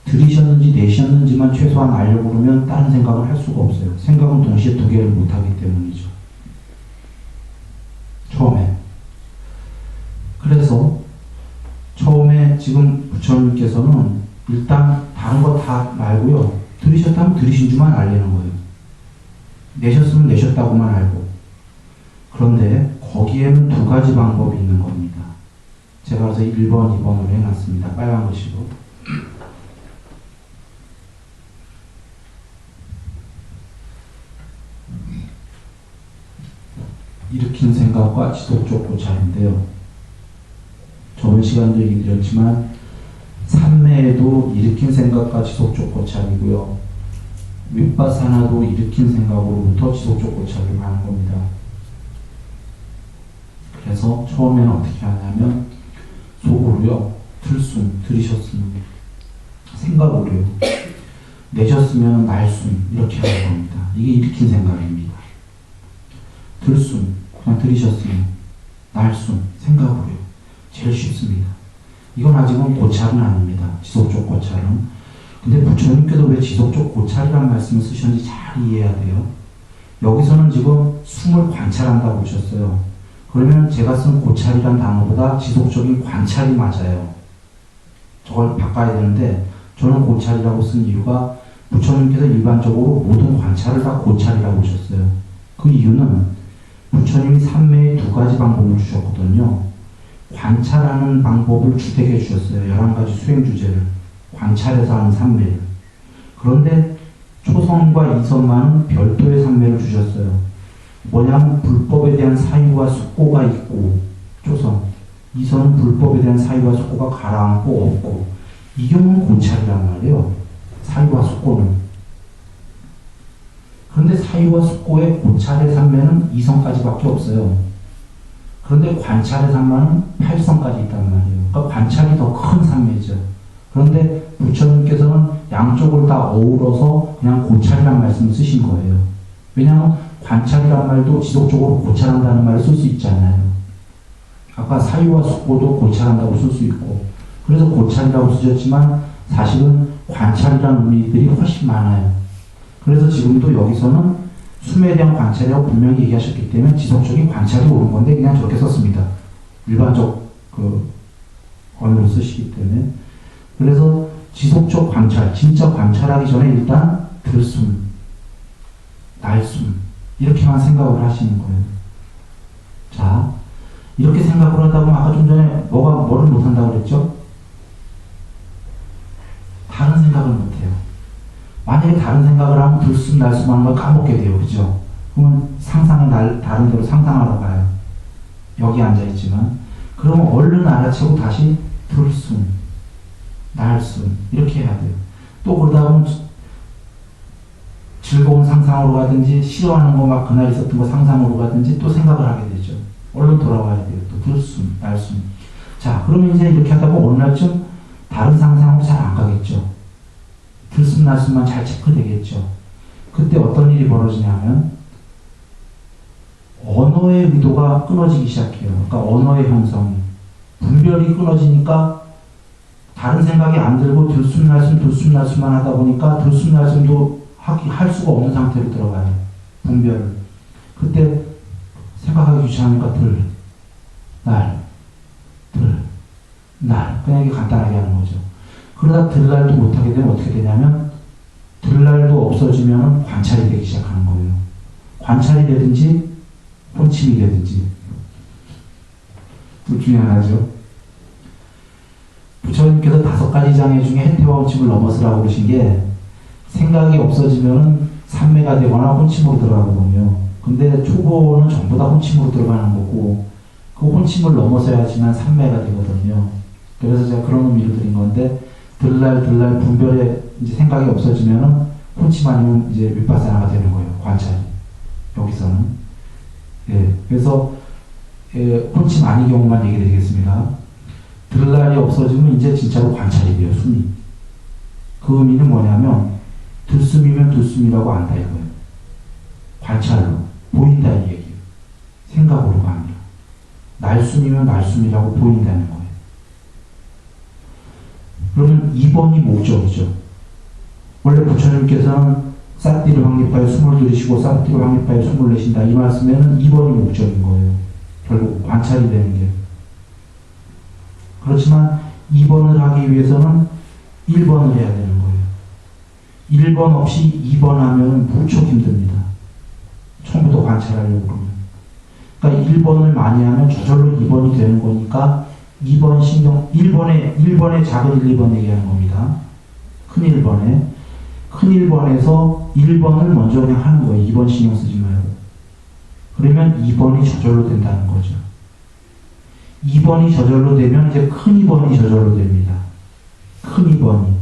들이셨는지 내셨는지만 최소한 알려고 그러면 다른 생각을 할 수가 없어요. 생각은 동시에 두 개를 못하기 때문이죠. 처음에. 그래서 처음에 지금 부처님께서는 일단 다른 거 다 말고요. 들이셨다면 들이신 줄만 알리는 거예요. 내셨으면 내셨다고만 알고. 그런데 거기에는 두 가지 방법이 있는 겁니다. 제가 그래서 1번, 2번으로 해놨습니다. 빨간 글씨로. 일으킨 생각과 지속적 고찰인데요. 저번 시간도 얘기 드렸지만 삼매에도 일으킨 생각과 지속적 고찰이고요. 윗바사나도 일으킨 생각으로부터 지속적 고찰을 하는 겁니다. 그래서 처음에는 어떻게 하냐면 속으로요. 들숨, 들이셨으면 생각으로요. 내셨으면 날숨 이렇게 하는 겁니다. 이게 일으킨 생각입니다. 들숨, 그냥 들이셨으면 날숨, 생각으로요. 제일 쉽습니다. 이건 아직은 고찰은 아닙니다. 지속적 고찰은. 근데 부처님께서 왜 지속적 고찰이라는 말씀을 쓰셨는지 잘 이해해야 돼요. 여기서는 지금 숨을 관찰한다고 하셨어요. 그러면 제가 쓴 고찰이란 단어보다 지속적인 관찰이 맞아요. 저걸 바꿔야 되는데 저는 고찰이라고 쓴 이유가 부처님께서 일반적으로 모든 관찰을 다 고찰이라고 하셨어요. 그 이유는 부처님이 삼매에 두 가지 방법을 주셨거든요. 관찰하는 방법을 주되게 주셨어요. 11가지 수행 주제를. 관찰해서 하는 삼매를. 그런데 초선과 이선만은 별도의 삼매를 주셨어요. 뭐냐면 불법에 대한 사유와 숙고가 있고 초선, 이선은 불법에 대한 사유와 숙고가 가라앉고 없고 이 경우는 고찰이란 말이에요. 사유와 숙고는. 그런데 사유와 숙고의 고찰의 삼매는 2선까지밖에 없어요. 그런데 관찰의 삼매는 8선까지 있단 말이에요. 그러니까 관찰이 더 큰 삼매죠. 그런데 부처님께서는 양쪽을 다 어우러서 그냥 고찰이란 말씀을 쓰신 거예요. 왜냐하면 관찰이란 말도 지속적으로 고찰한다는 말을 쓸 수 있잖아요. 아까 사유와 숙고도 고찰한다고 쓸 수 있고 그래서 고찰이라고 쓰셨지만 사실은 관찰이라는 의미들이 훨씬 많아요. 그래서 지금도 여기서는 숨에 대한 관찰이라고 분명히 얘기하셨기 때문에 지속적인 관찰이 옳은 건데 그냥 저렇게 썼습니다. 일반적 언어로 쓰시기 때문에. 그래서 지속적 관찰, 진짜 관찰하기 전에 일단 들숨, 날숨 이렇게만 생각을 하시는 거예요. 자, 이렇게 생각을 하다 보면 아까 좀 전에 뭐를 못한다고 그랬죠? 다른 생각을 못해요. 만약에 다른 생각을 하면 들숨, 날숨 하는 걸 까먹게 돼요. 그죠? 그러면 상상을 다른 데로 상상하러 가요. 여기 앉아있지만. 그러면 얼른 알아채고 다시 들숨, 날숨 이렇게 해야 돼요. 또 그러다 보면 즐거운 상상으로 가든지 싫어하는 거 막 그날 있었던 거 상상으로 가든지 또 생각을 하게 되죠. 얼른 돌아와야 돼요. 또 들숨, 날숨. 자, 그러면 이제 이렇게 하다 보면 어느 날쯤 다른 상상으로 잘 안 가겠죠. 들숨, 날숨만 잘 체크되겠죠. 그때 어떤 일이 벌어지냐면 언어의 의도가 끊어지기 시작해요. 그러니까 언어의 형성이. 분별이 끊어지니까 다른 생각이 안 들고 들숨, 날숨만 하다 보니까 들숨, 날숨도 할 수가 없는 상태로 들어가요. 분별을. 그때 생각하기 귀찮으니까 날. 그냥 이게 간단하게 하는 거죠. 그러다 들날도 못하게 되면 어떻게 되냐면 들날도 없어지면 관찰이 되기 시작하는 거예요. 관찰이 되든지 혼침이 되든지 둘 중에 하나죠. 부처님께서 5가지 장애 중에 해태와 혼침을 넘어서라고 그러신 게 생각이 없어지면 삼매가 되거나 혼침으로 들어가거든요. 근데 초보는 전부 다 혼침으로 들어가는 거고 그 혼침을 넘어서야지만 삼매가 되거든요. 그래서 제가 그런 의미로 드린 건데 들날 분별에 이제 생각이 없어지면은 혼침 아니면 이제 윗바사나가 되는 거예요. 관찰이. 여기서는. 예. 그래서 혼침 아닌 경우만 얘기 드리겠습니다. 들날이 없어지면 이제 진짜로 관찰이 돼요. 숨이. 그 의미는 뭐냐면 들숨이면 들숨이라고 안다 이거예요. 관찰로. 보인다 이 얘기예요. 생각으로가 아니라. 날숨이면 날숨이라고 보인다는 거예요. 그러면 2번이 목적이죠. 원래 부처님께서는 삿디르 황리파에 숨을 들이쉬고 삿디르 황리파에 숨을 내쉰다 이 말씀에는 2번이 목적인 거예요. 결국 관찰이 되는 게. 그렇지만 2번을 하기 위해서는 1번을 해야 되는 거예요. 1번 없이 2번 하면 무척 힘듭니다. 처음부터 관찰하려고 그러면. 그러니까 1번을 많이 하면 저절로 2번이 되는 거니까 2번 신경, 1번에 작은 1, 2번 얘기하는 겁니다. 큰 1번에. 큰 1번에서 1번을 먼저 그냥 하는 거예요. 2번 신경 쓰지 말고. 그러면 2번이 저절로 된다는 거죠. 2번이 저절로 되면 이제 큰 2번이 저절로 됩니다. 큰 2번이.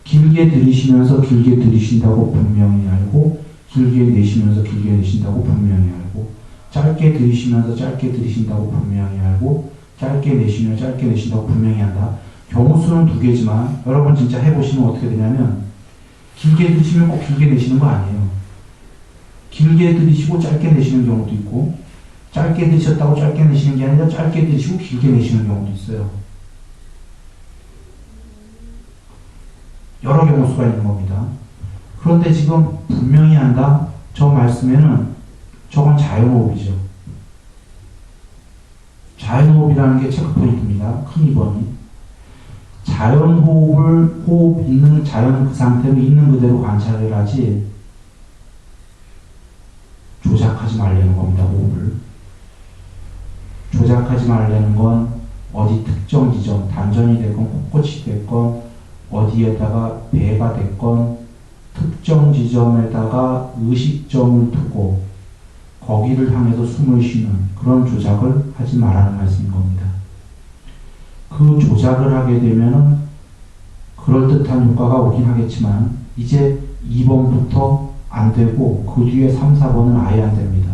길게 들이쉬면서 길게 들이쉰다고 분명히 알고, 길게 내쉬면서 길게 내쉰다고 분명히 알고, 짧게 들이쉬면서 짧게 들이쉰다고 분명히 알고, 짧게 내쉬면 짧게 내쉰다고 분명히 한다. 경우 수는 2개지만 여러분 진짜 해보시면 어떻게 되냐면 길게 들이쉬면 꼭 길게 내쉬는 거 아니에요. 길게 들이쉬고 짧게 내쉬는 경우도 있고 짧게 들이셨다고 짧게 내쉬는 게 아니라 짧게 들이쉬고 길게 내쉬는 경우도 있어요. 여러 경우 수가 있는 겁니다. 그런데 지금 분명히 한다? 저 말씀에는 저건 자연호흡이죠. 자연호흡이라는 게 체크포인트입니다. 큰 2번이. 자연호흡을 호흡 있는 자연 그 상태로 있는 그대로 관찰을 하지 조작하지 말라는 겁니다. 호흡을. 조작하지 말라는 건 어디 특정 지점, 단전이 됐건 코끝이 됐건 어디에다가 배가 됐건 특정 지점에다가 의식점을 두고 거기를 향해서 숨을 쉬는 그런 조작을 하지 말라는 말씀인 겁니다. 그 조작을 하게 되면은 그럴듯한 효과가 오긴 하겠지만 이제 2번부터 안 되고 그 뒤에 3, 4번은 아예 안 됩니다.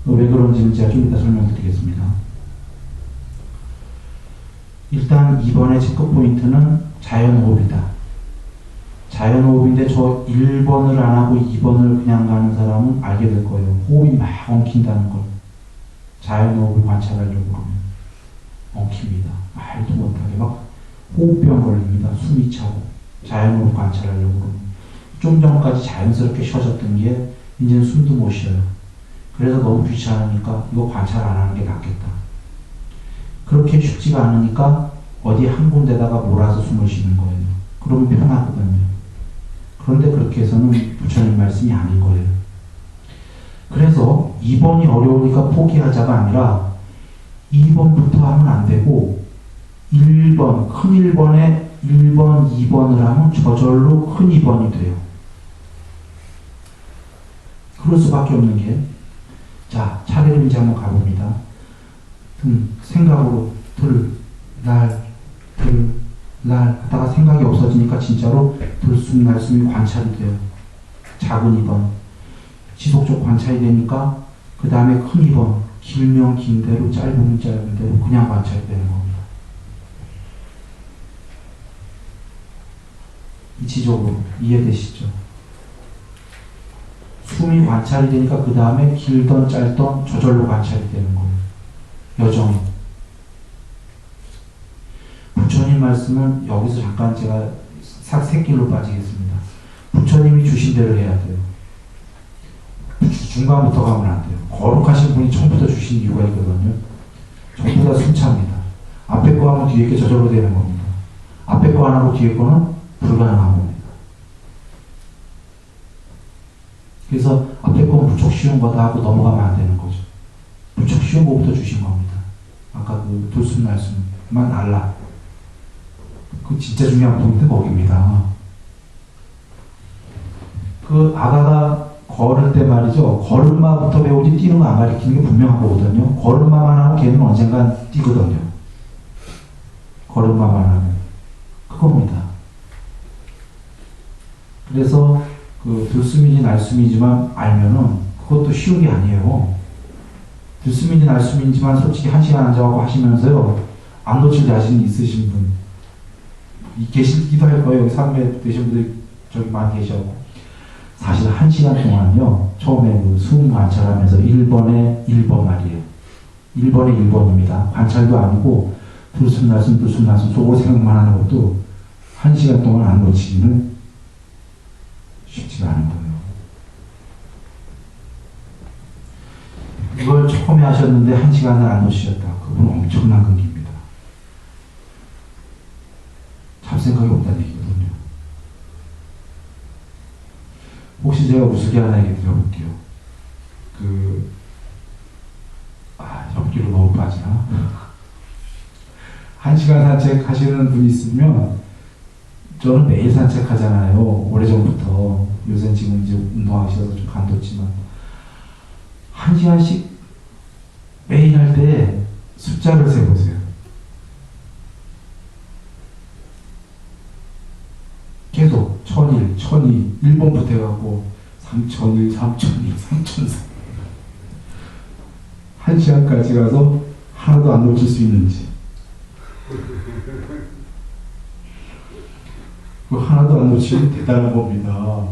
왜 그런지는 제가 좀 이따 설명드리겠습니다. 일단 2번의 체크포인트는 자연호흡이다. 자연호흡인데 저 1번을 안 하고 2번을 그냥 가는 사람은 알게 될 거예요. 호흡이 막 엉킨다는 걸. 자연호흡을 관찰하려고 그러면 엉킵니다. 말도 못하게 막 호흡병 걸립니다. 숨이 차고 자연호흡 관찰하려고 그러면 좀 전까지 자연스럽게 쉬어졌던 게 이제는 숨도 못 쉬어요. 그래서 너무 귀찮으니까 이거 관찰 안 하는 게 낫겠다. 그렇게 쉽지가 않으니까 어디 한 군데다가 몰아서 숨을 쉬는 거예요. 그러면 편하거든요. 그런데 그렇게 해서는 부처님 말씀이 아닌 거예요. 그래서 2번이 어려우니까 포기하자가 아니라 2번부터 하면 안 되고 1번, 큰 1번에 1번, 2번을 하면 저절로 큰 2번이 돼요. 그럴 수밖에 없는 게, 자, 차례로 이제 한번 가봅니다. 생각으로 날 하다가 생각이 없어지니까 진짜로 들숨날숨이 관찰이 돼요. 작은 2번. 지속적 관찰이 되니까 그 다음에 큰 2번. 길면 긴 대로 짧으면 짧은 대로 그냥 관찰이 되는 겁니다. 이치적으로 이해되시죠? 숨이 관찰이 되니까 그 다음에 길던 짧던 저절로 관찰이 되는 거예요. 여정이. 부처님 말씀은 여기서 잠깐 제가 새길로 빠지겠습니다. 부처님이 주신 대로 해야 돼요. 중간부터 가면 안 돼요. 거룩하신 분이 처음부터 주신 이유가 있거든요. 전부 다 순차입니다. 앞에 거 하면 뒤에 게 저절로 되는 겁니다. 앞에 거 안 하고 뒤에 거는 불가능한 겁니다. 그래서 앞에 건 무척 쉬운 거다 하고 넘어가면 안 되는 거죠. 무척 쉬운 거부터 주신 겁니다. 아까 그 들숨날숨만 알라. 그 진짜 중요한 포인트 거기입니다. 그 아가가 걸을 때 말이죠. 걸음마부터 배우지 뛰는 거 안 가리키는 게 분명한 거거든요. 걸음마만 하면 걔는 언젠간 뛰거든요. 걸음마만 하면. 그겁니다. 그래서 그 들숨이지 날숨이지만 알면은 그것도 쉬운 게 아니에요. 들숨이지 날숨이지만 솔직히 1시간 앉아가고 하시면서요. 안 놓칠 자신 있으신 분. 계시기도 할 거예요. 여기 상배 되신 분들이 저기 많이 계셔고. 사실 1시간 동안요. 처음에 그 숨 관찰하면서 1번에 1번 말이에요. 1번에 1번입니다. 관찰도 아니고 들숨날숨 저거 생각만 하는 것도 1시간 동안 안 놓치기는 쉽지가 않은 거예요. 이걸 처음에 하셨는데 1시간을 안 놓으셨다. 그건 엄청난 근기입니다. 잡생각이 없다는 얘기거든요. 혹시 제가 우습게 하나 얘기 드려볼게요. 옆길로 너무 빠지나? 1시간 산책하시는 분이 있으면 저는 매일 산책하잖아요. 오래전부터. 요새는 지금 이제 운동하셔서 좀 간뒀지만 1시간씩 매일 할 때 숫자를 세보세요. 계속 1001, 1002, 1번부터 해갖고 3001, 3002, 3003 1시간까지 가서 하나도 안 놓칠 수 있는지 그 하나도 안 놓치면 대단한 겁니다.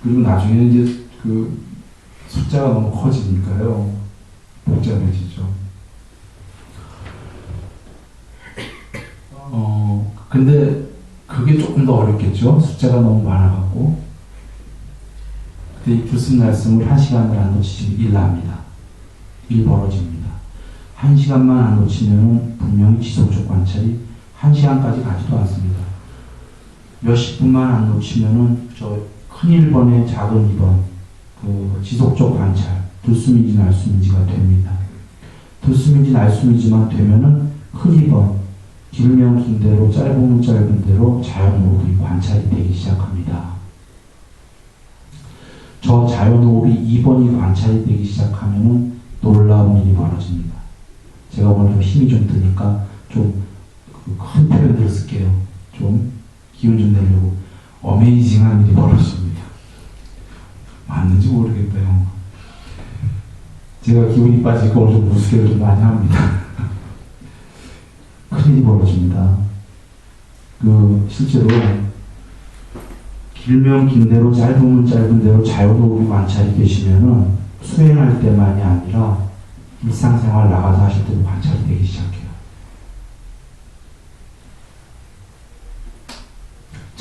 그리고 나중에 이제 그 숫자가 너무 커지니까요. 복잡해지죠. 근데 그게 조금 더 어렵겠죠. 숫자가 너무 많아갖고. 근데 이 들숨날숨을 1시간을 안 놓치시면 일 납니다. 일 벌어집니다. 1시간만 안 놓치면 분명히 지속적 관찰이 1시간까지 가지도 않습니다. 몇십 분만 안 놓치면은 큰 1번에 작은 2번 그 지속적 관찰 들숨인지 날숨인지가 됩니다. 들숨인지 날숨이지만 되면은 큰 2번 길면 긴 대로 짧으면 짧은 대로 자연호흡이 관찰이 되기 시작합니다. 저 자연호흡이 2번이 관찰이 되기 시작하면은 놀라운 일이 벌어집니다. 제가 오늘 좀 힘이 좀 드니까 좀 큰 표현들을 쓸게요. 좀 기운 좀 내려고. 어메이징한 일이 벌어집니다. 맞는지 모르겠어요. 제가 기운이 빠지고 오늘 좀 무스개를 좀 많이 합니다. 큰일이 벌어집니다. 실제로 길면 긴 대로 짧으면 짧은 대로 자연호흡이 관찰이 되시면은 수행할 때만이 아니라 일상생활 나가서 하실 때도 관찰이 되기 시작해요.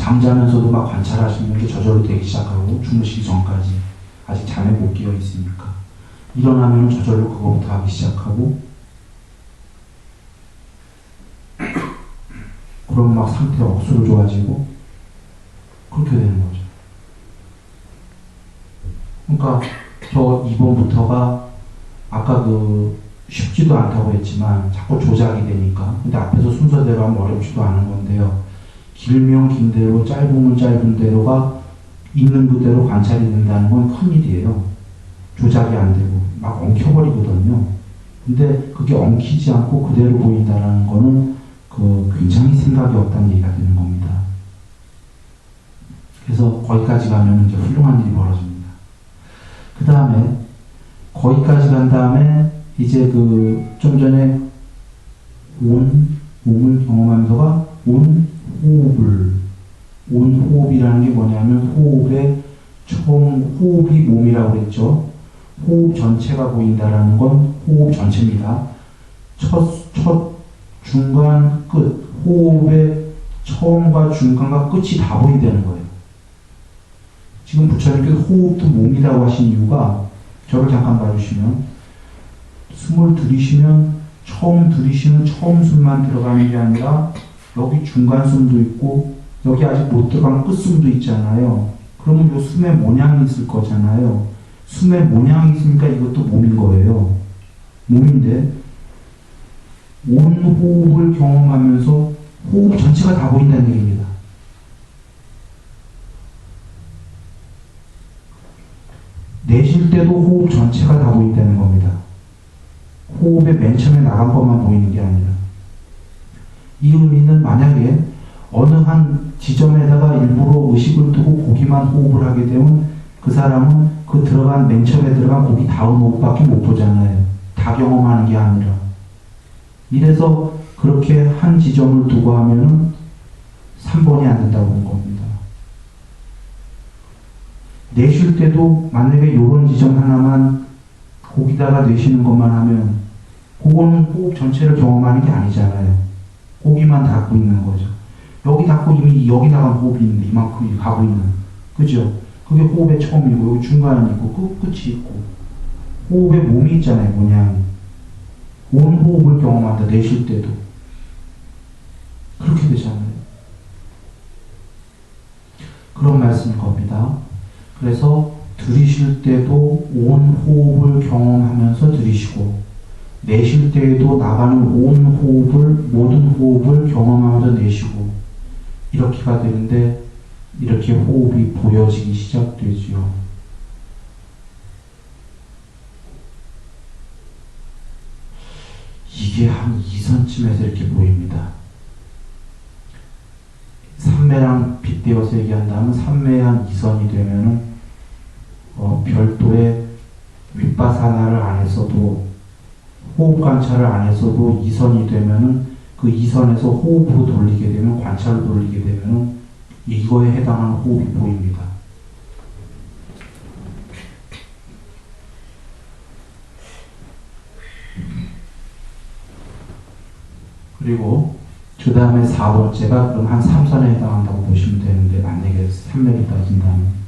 잠자면서도 막 관찰하시는 게 저절로 되기 시작하고 주무시기 전까지 아직 잠에 못 깨어 있으니까 일어나면 저절로 그거부터 하기 시작하고 그럼 막 상태가 억수로 좋아지고 그렇게 되는 거죠. 그러니까 저 2번부터가 아까 쉽지도 않다고 했지만 자꾸 조작이 되니까 근데 앞에서 순서대로 하면 어렵지도 않은 건데요. 길면 긴 대로 짧으면 짧은 대로가 있는 그대로 관찰이 된다는 건 큰일이에요. 조작이 안 되고 막 엉켜버리거든요. 근데 그게 엉키지 않고 그대로 보인다는 거는 굉장히 생각이 없다는 얘기가 되는 겁니다. 그래서 거기까지 가면 이제 훌륭한 일이 벌어집니다. 그 다음에 거기까지 간 다음에 이제 좀 전에 몸을 경험하면서가 호흡이라는 게 뭐냐면 호흡이 몸이라고 그랬죠. 호흡 전체가 보인다라는 건 호흡 전체입니다. 첫, 중간, 끝. 호흡의 처음과 중간과 끝이 다 보인다는 거예요. 지금 부처님께서 호흡도 몸이라고 하신 이유가 저를 잠깐 봐주시면 숨을 들이쉬면 처음 들이쉬는 처음 숨만 들어가는 게 아니라 여기 중간 숨도 있고 여기 아직 못 들어간 끝 숨도 있잖아요. 그러면 이 숨의 모양이 있을 거잖아요. 숨의 모양이 있으니까 이것도 몸인 거예요. 몸인데 온 호흡을 경험하면서 호흡 전체가 다 보인다는 얘기입니다. 내쉴 때도 호흡 전체가 다 보인다는 겁니다. 호흡의 맨 처음에 나간 것만 보이는 게 아니라 이 의미는 만약에 어느 한 지점에다가 일부러 의식을 두고 거기만 호흡을 하게 되면 그 사람은 맨 처음에 들어간 거기 다음 호흡밖에 못 보잖아요. 다 경험하는 게 아니라. 이래서 그렇게 한 지점을 두고 하면은 3번이 안 된다고 본 겁니다. 내쉴 때도 만약에 요런 지점 하나만 거기다가 내쉬는 것만 하면 그거는 호흡 전체를 경험하는 게 아니잖아요. 거기만 닫고 있는 거죠. 여기 닫고 이미 여기 나간 호흡이 있는데 이만큼 가고 있는. 그죠? 그게 호흡의 처음이고 여기 중간이 있고 끝이 있고 호흡의 몸이 있잖아요. 모양이. 온 호흡을 경험한다. 내쉴 때도. 그렇게 되잖아요. 그런 말씀인 겁니다. 그래서 들이쉴 때도 온 호흡을 경험하면서 들이쉬고 내쉴 때에도 나가는 모든 호흡을 경험하면서 내쉬고 이렇게가 되는데 이렇게 호흡이 보여지기 시작되지요. 이게 한 2선쯤에서 이렇게 보입니다. 삼매랑 빗대어서 얘기한다면 삼매의 한 2선이 되면은 별도의 윗바사나를 안 했어도 호흡 관찰을 안 했어도 2선이 되면은 그 2선에서 호흡으로 돌리게 되면 관찰을 돌리게 되면은 이거에 해당하는 호흡이 보입니다. 그리고 그 다음에 4번째가 그럼 한 3선에 해당한다고 보시면 되는데 만약에 3매를 따진다면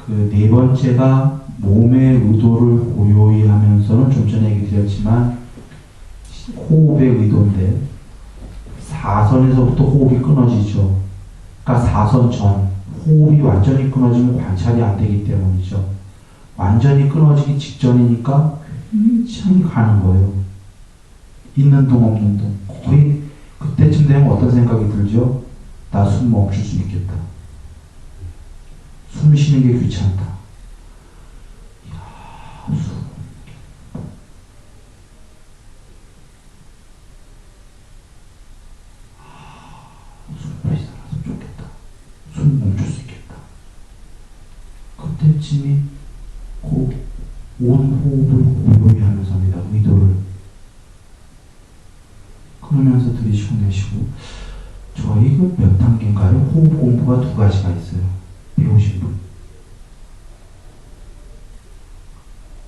그 네 번째가 몸의 의도를 고요히 하면서는 좀 전에 얘기 드렸지만 호흡의 의도인데 4선에서부터 호흡이 끊어지죠. 그러니까 4선 전 호흡이 완전히 끊어지면 관찰이 안 되기 때문이죠. 완전히 끊어지기 직전이니까 굉장히 가는 거예요. 있는 동 없는 동. 거의 그때쯤 되면 어떤 생각이 들죠? 나 숨 멈출 수 있겠다. 숨 쉬는 게 귀찮다. 숨 빨리 살아서 좋겠다. 숨 멈출 수 있겠다. 그때쯤이 온 호흡을 고요히 하면서입니다. 의도를. 그러면서 들이쉬고 내쉬고. 저희 몇 단계인가요? 호흡 공부가 2가지가 있어요. 배우신 분.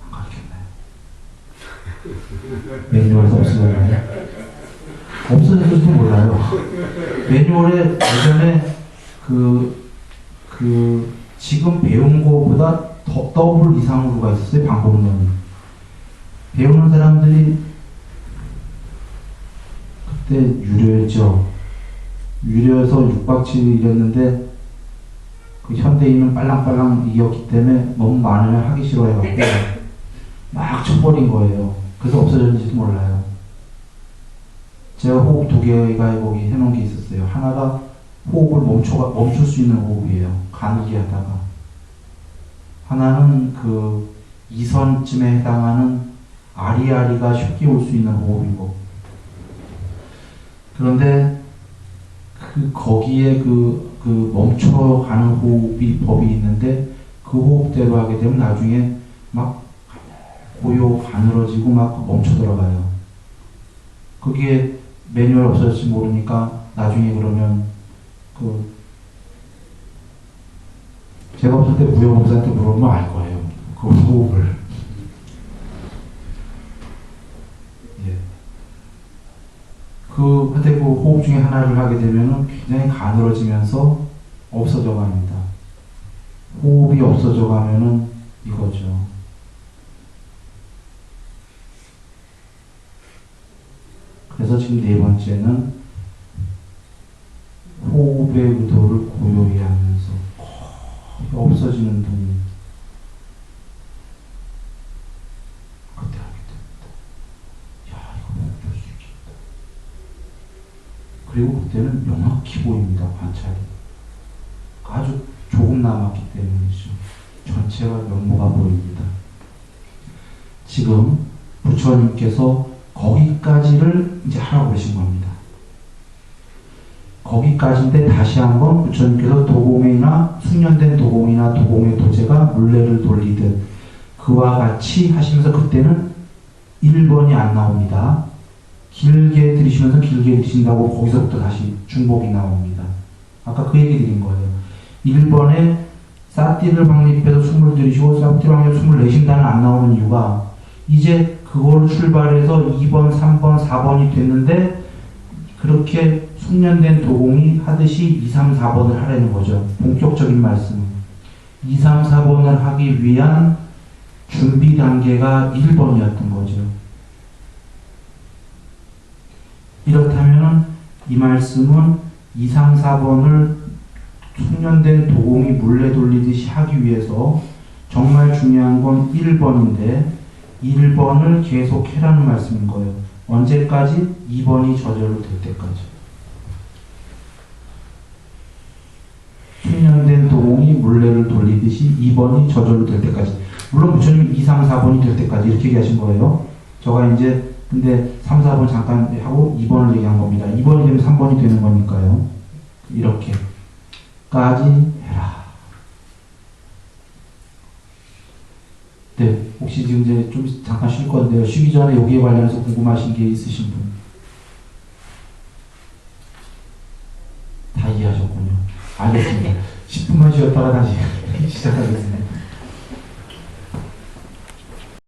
안 가르쳤나요? 매뉴얼도 없으셨나요? 없어졌을지도 몰라요. 매뉴얼에 예전에 지금 배운 거보다 더 더블 이상으로가 있었어요. 방법론이. 배우는 사람들이 그때 유료였죠. 유료여서 6박 7일 이랬는데 그 현대인은 빨랑빨랑 이겼기 때문에 너무 많으면 하기 싫어해갖고 막 쳐버린 거예요. 그래서 없어졌는지도 몰라요. 제가 호흡 2개가 거기 해놓은 게 있었어요. 하나가 호흡을 멈출 수 있는 호흡이에요. 가늘게 하다가. 하나는 그 2선쯤에 해당하는 아리아리가 쉽게 올 수 있는 호흡이고. 그런데 거기에 멈춰가는 호흡이 법이 있는데 그 호흡대로 하게 되면 나중에 막 고요 가늘어지고 막 멈춰 들어가요. 그게 매뉴얼 없어질지 모르니까 나중에 그러면 제가 없을 때 무용봉사한테 물어보면 알 거예요. 그 호흡을. 예. 근데 그 호흡 중에 하나를 하게 되면은 굉장히 가늘어지면서 없어져 갑니다. 호흡이 없어져 가면은 이거죠. 그래서 지금 4번째는 호흡의 의도를 고요히 하면서 거의 없어지는 동이 그때 하게 됩니다. 야, 이거 멈출 수 있겠다. 그리고 그때는 명확히 보입니다. 관찰이. 아주 조금 남았기 때문이죠. 전체가 면모가 보입니다. 지금 부처님께서 거기까지를 이제 하라고 그러신 겁니다. 거기까지인데 다시 한번 부처님께서 도공이나 숙련된 도공이나 도공의 도제가 물레를 돌리듯 그와 같이 하시면서 그때는 1번이 안 나옵니다. 길게 들이시면서 길게 들이신다고 거기서부터 다시 중복이 나옵니다. 아까 그 얘기 드린 거예요. 1번에 사띠를 방립해서 숨을 들이시고 사띠를 방립해서 숨을 내쉰다는 안 나오는 이유가 이제 그걸 출발해서 2번, 3번, 4번이 됐는데 그렇게 숙련된 도공이 하듯이 2, 3, 4번을 하라는 거죠. 본격적인 말씀은. 2, 3, 4번을 하기 위한 준비 단계가 1번이었던 거죠. 이렇다면 이 말씀은 2, 3, 4번을 숙련된 도공이 물레 돌리듯이 하기 위해서 정말 중요한 건 1번인데 1번을 계속 해라는 말씀인 거예요. 언제까지? 2번이 저절로 될 때까지. 숙련된 도공이 물레를 돌리듯이 2번이 저절로 될 때까지. 물론 부처님이 2, 3, 4번이 될 때까지 이렇게 얘기하신 거예요. 저가 이제 근데 3, 4번 잠깐 하고 2번을 얘기한 겁니다. 2번이 되면 3번이 되는 거니까요. 이렇게까지 해라. 네, 혹시 지금 이제 좀 잠깐 쉴 건데요. 쉬기 전에 여기에 관련해서 궁금하신 게 있으신 분? 다 이해하셨군요. 알겠습니다. 10분만 쉬었다가 다시 시작하겠습니다.